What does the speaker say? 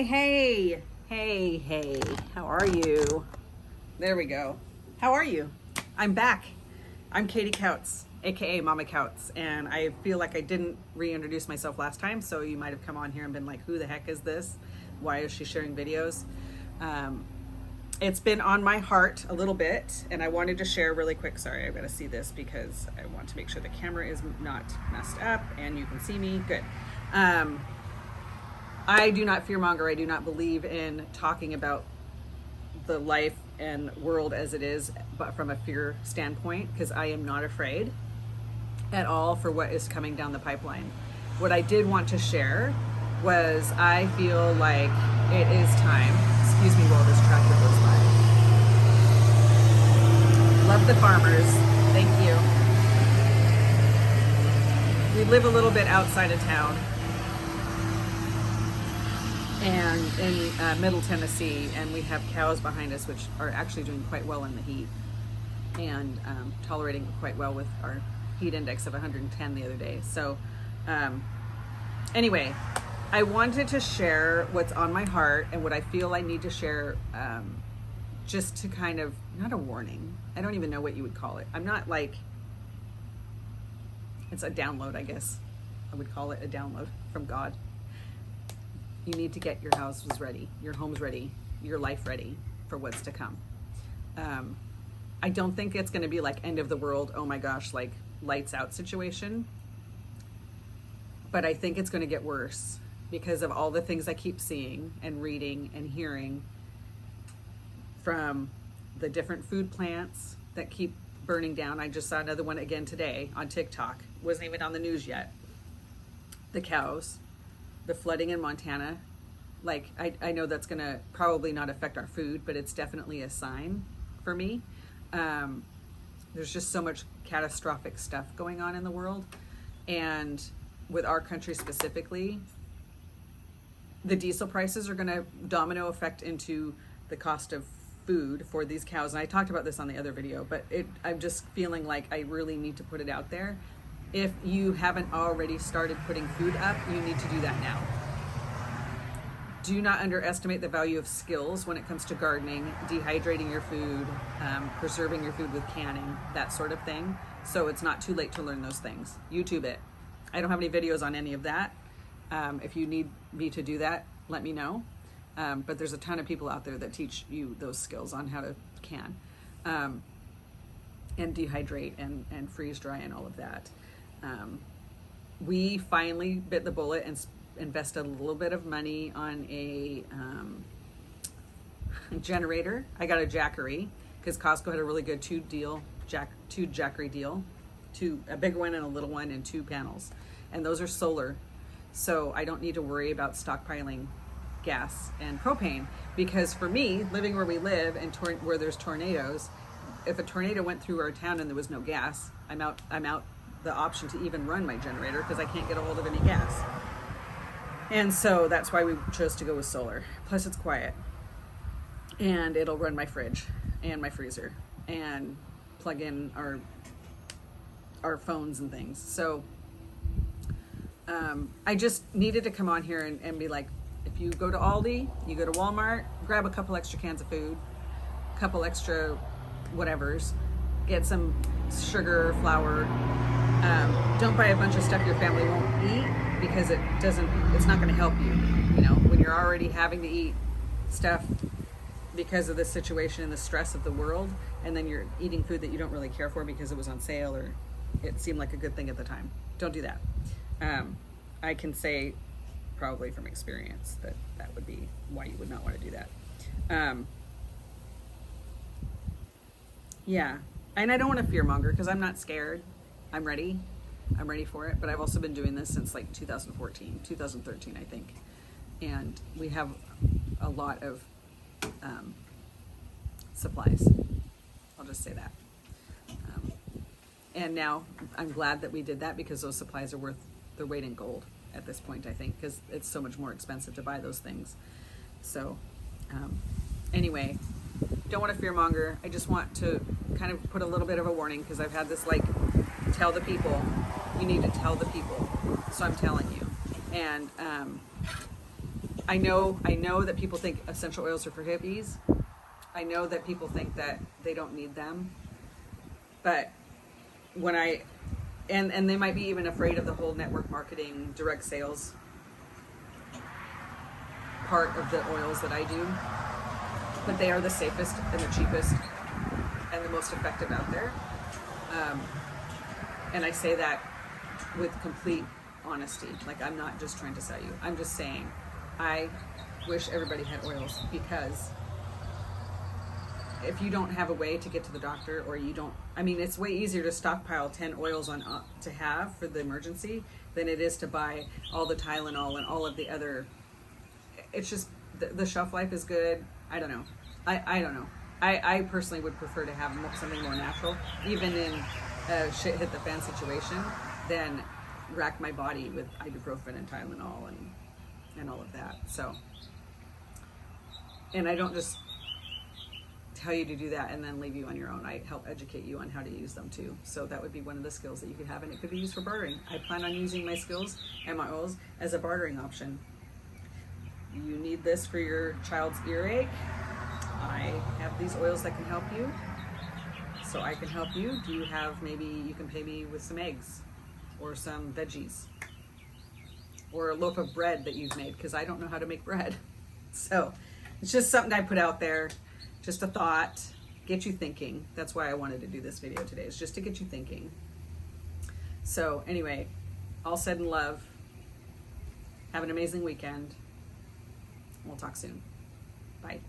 Hey, how are you? There we go. How are you? I'm back. I'm Katie Couts, aka Mama Couts, and I feel like I didn't reintroduce myself last time, so you might have come on here and been like, who the heck is this? Why is she sharing videos? It's been on my heart a little bit, and I wanted to share really quick. Sorry, I've got to see this because I want to make sure the camera is not messed up and you can see me. Good. I do not fearmonger. I do not believe in talking about the life and world as it is, but from a fear standpoint, because I am not afraid at all for what is coming down the pipeline. What I did want to share was I feel like it is time. Excuse me while this tractor goes by. Love the farmers. Thank you. We live a little bit outside of town and in Middle Tennessee, and we have cows behind us which are actually doing quite well in the heat and tolerating quite well with our heat index of 110 the other day. So anyway, I wanted to share what's on my heart and what I feel I need to share, just to kind of, not a warning, I don't even know what you would call it. I'm not like, it's a download, I guess I would call it a download from God. You need to get your houses ready, your homes ready, your life ready for what's to come. I don't think it's going to be like end of the world, oh my gosh, like lights out situation. But I think it's going to get worse because of all the things I keep seeing and reading and hearing from the different food plants that keep burning down. I just saw another one again today on TikTok. Wasn't even on the news yet. The cows. The flooding in Montana, like I know that's gonna probably not affect our food, but it's definitely a sign for me. There's just so much catastrophic stuff going on in the world, and with our country specifically, the diesel prices are gonna domino effect into the cost of food for these cows. And I talked about this on the other video, but I'm just feeling like I really need to put it out there. If you haven't already started putting food up, you need to do that now. Do not underestimate the value of skills when it comes to gardening, dehydrating your food, preserving your food with canning, that sort of thing. So it's not too late to learn those things. YouTube it. I don't have any videos on any of that. If you need me to do that, let me know. But there's a ton of people out there that teach you those skills on how to can and dehydrate and freeze dry and all of that. We finally bit the bullet and invested a little bit of money on a generator. I got a Jackery because Costco had a really good two Jackery deal, a big one and a little one, and 2 panels, and those are solar, so I don't need to worry about stockpiling gas and propane, because for me, living where we live and where there's tornadoes, if a tornado went through our town and there was no gas, I'm out the option to even run my generator because I can't get a hold of any gas. And so that's why we chose to go with solar. Plus it's quiet and it'll run my fridge and my freezer and plug in our phones and things. So I just needed to come on here and be like, if you go to Aldi, you go to Walmart, grab a couple extra cans of food, a couple extra whatevers, get some sugar, flour. Don't buy a bunch of stuff your family won't eat because it's not going to help you. You know, when you're already having to eat stuff because of the situation and the stress of the world, and then you're eating food that you don't really care for because it was on sale or it seemed like a good thing at the time. Don't do that. I can say probably from experience that would be why you would not want to do that. Yeah. And I don't want to fearmonger because I'm not scared. I'm ready for it, but I've also been doing this since like 2013, I think. And we have a lot of supplies. I'll just say that. And now I'm glad that we did that because those supplies are worth their weight in gold at this point, I think, because it's so much more expensive to buy those things. So anyway, don't want to fearmonger. I just want to kind of put a little bit of a warning because I've had this like, tell the people, you need to tell the people. So I'm telling you. And I know that people think essential oils are for hippies. I know that people think that they don't need them. But when and they might be even afraid of the whole network marketing, direct sales part of the oils that I do. But they are the safest and the cheapest and the most effective out there. And I say that with complete honesty. Like, I'm not just trying to sell you. I'm just saying I wish everybody had oils, because if you don't have a way to get to the doctor, or you don't, I mean, it's way easier to stockpile 10 oils on to have for the emergency than it is to buy all the Tylenol and all of the other. It's just the shelf life is good. I don't know. I don't know. I personally would prefer to have something more natural, even in a shit hit the fan situation, than rack my body with ibuprofen and Tylenol and all of that. So, and I don't just tell you to do that and then leave you on your own. I help educate you on how to use them too. So that would be one of the skills that you could have, and it could be used for bartering. I plan on using my skills and my oils as a bartering option. You need this for your child's earache. I have these oils that can help you, so I can help you. Do you have, maybe you can pay me with some eggs or some veggies or a loaf of bread that you've made, because I don't know how to make bread. So it's just something I put out there, just a thought, get you thinking. That's why I wanted to do this video today, is just to get you thinking. So anyway, all said in love, have an amazing weekend. We'll talk soon. Bye.